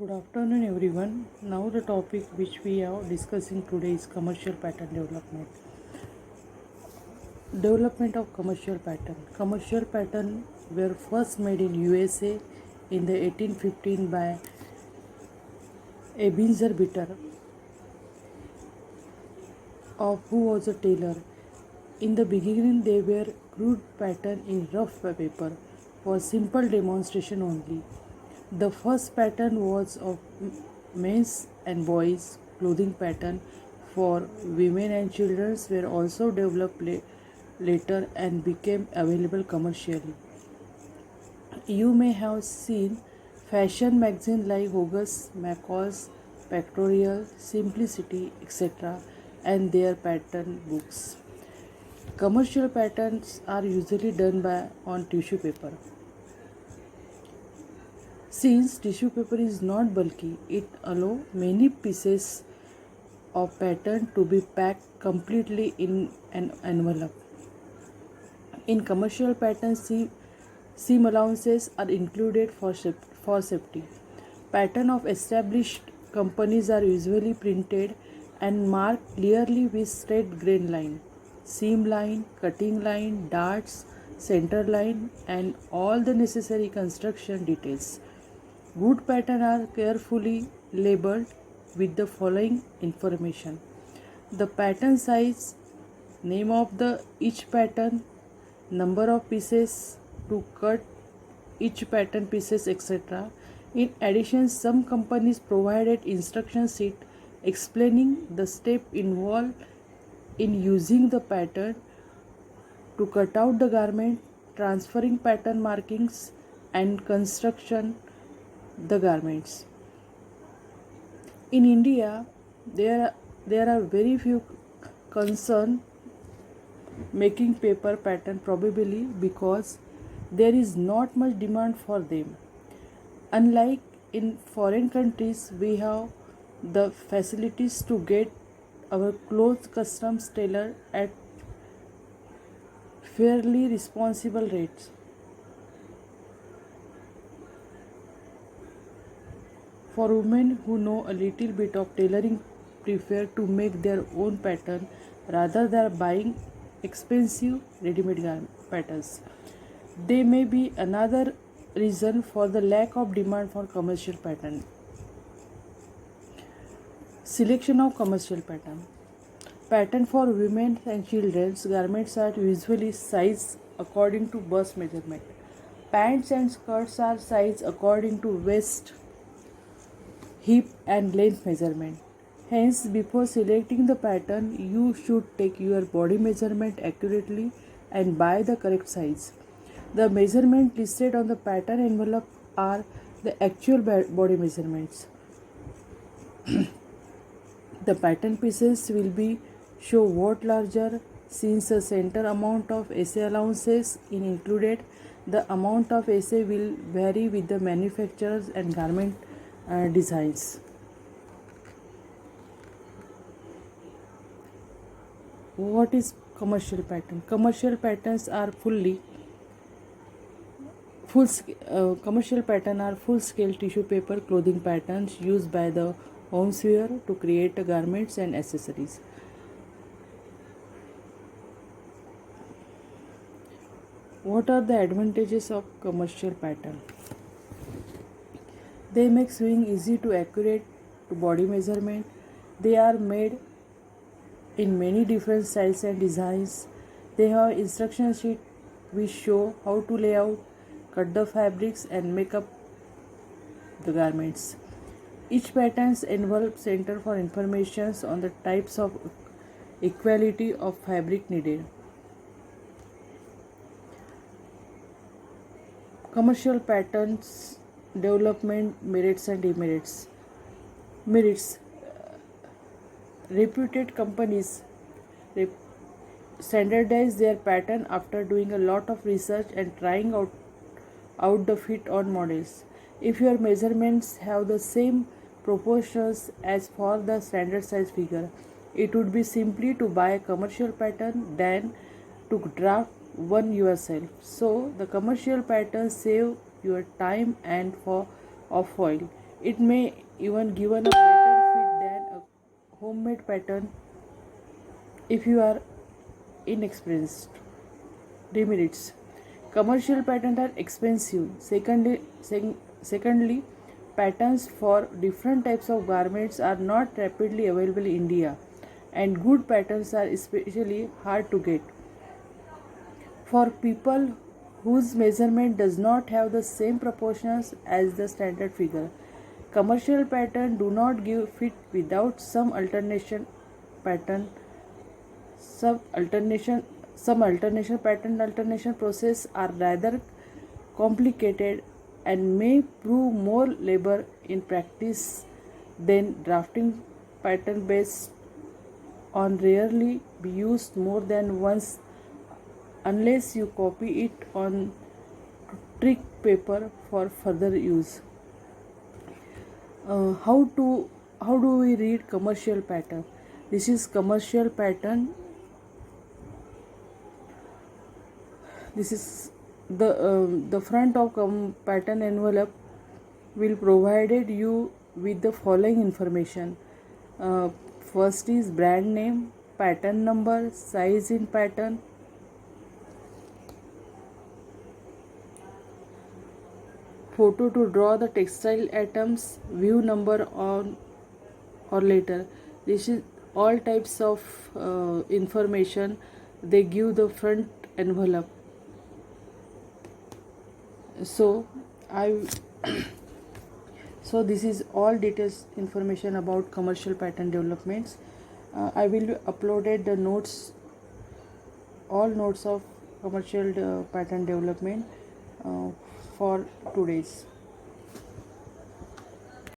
Good afternoon, everyone. Now, the topic which we are discussing today is commercial pattern development. Development of commercial pattern. Commercial pattern were first made in USA in the 1815 by Ebenezer Bitter, of who was a tailor. In the beginning, they were crude pattern in rough paper for simple demonstration only. The first pattern was of men's and boys clothing pattern for women and children were also developed later and became available commercially. You may have seen fashion magazines like Hogus, McCall's, Pictorial, Simplicity, etc., and their pattern books. Commercial patterns are usually done on tissue paper. Since tissue paper is not bulky, it allows many pieces of pattern to be packed completely in an envelope. In commercial patterns, seam allowances are included for safety. Pattern of established companies are usually printed and marked clearly with straight grain line, seam line, cutting line, darts, center line, and all the necessary construction details. Good patterns are carefully labeled with the following information: the pattern size, name of each pattern, number of pieces to cut each pattern pieces, etc. In addition, some companies provided instruction sheet explaining the step involved in using the pattern to cut out the garment, transferring pattern markings, and construction the garments. In India, there are very few concern making paper pattern, probably because there is not much demand for them. Unlike in foreign countries, we have the facilities to get our clothes customs tailored at fairly responsible rates. For women who know a little bit of tailoring, prefer to make their own pattern rather than buying expensive ready-made patterns. They may be another reason for the lack of demand for commercial pattern. Selection of commercial pattern. Pattern for women and children's garments are usually sized according to bust measurement. Pants and skirts are sized according to waist, hip and length measurement. Hence, before selecting the pattern, you should take your body measurement accurately and buy the correct size. The measurements listed on the pattern envelope are the actual body measurements. The pattern pieces will be show what larger, since the center amount of SA allowances is included. The amount of SA will vary with the manufacturers and garment designs. What is commercial pattern? Commercial patterns are commercial pattern are full-scale tissue paper clothing patterns used by the homeswear to create garments and accessories. What are the advantages of commercial pattern? They make sewing easy to accurate to body measurement. They are made in many different styles and designs. They have instruction sheet which show how to lay out, cut the fabrics and make up the garments. Each pattern's envelope center for information on the types of equality of fabric needed. Commercial patterns development merits and demerits. Merits. Reputed companies standardize their pattern after doing a lot of research and trying out the fit on models. If your measurements have the same proportions as for the standard size figure, it would be simply to buy a commercial pattern than to draft one yourself. So the commercial patterns save your time and of foil. It may even given a better fit than a homemade pattern if you are inexperienced. Demerits: commercial patterns are expensive. Secondly, patterns for different types of garments are not rapidly available in India, and good patterns are especially hard to get. For people whose measurement does not have the same proportions as the standard figure, commercial patterns do not give fit without pattern some alternation pattern alternation process are rather complicated and may prove more labor in practice than drafting pattern based on rarely be used more than once unless you copy it on trick paper for further use. uh, how to how do we read commercial pattern? This is commercial pattern. This is the front of pattern envelope will provided you with the following information. uh, First is brand name, pattern number, size in pattern, photo to draw the textile items, view number on or later. This is all types of information they give the front envelope. So I so this is all details information about commercial pattern developments. I will uploaded the notes, all notes of commercial pattern development for today's.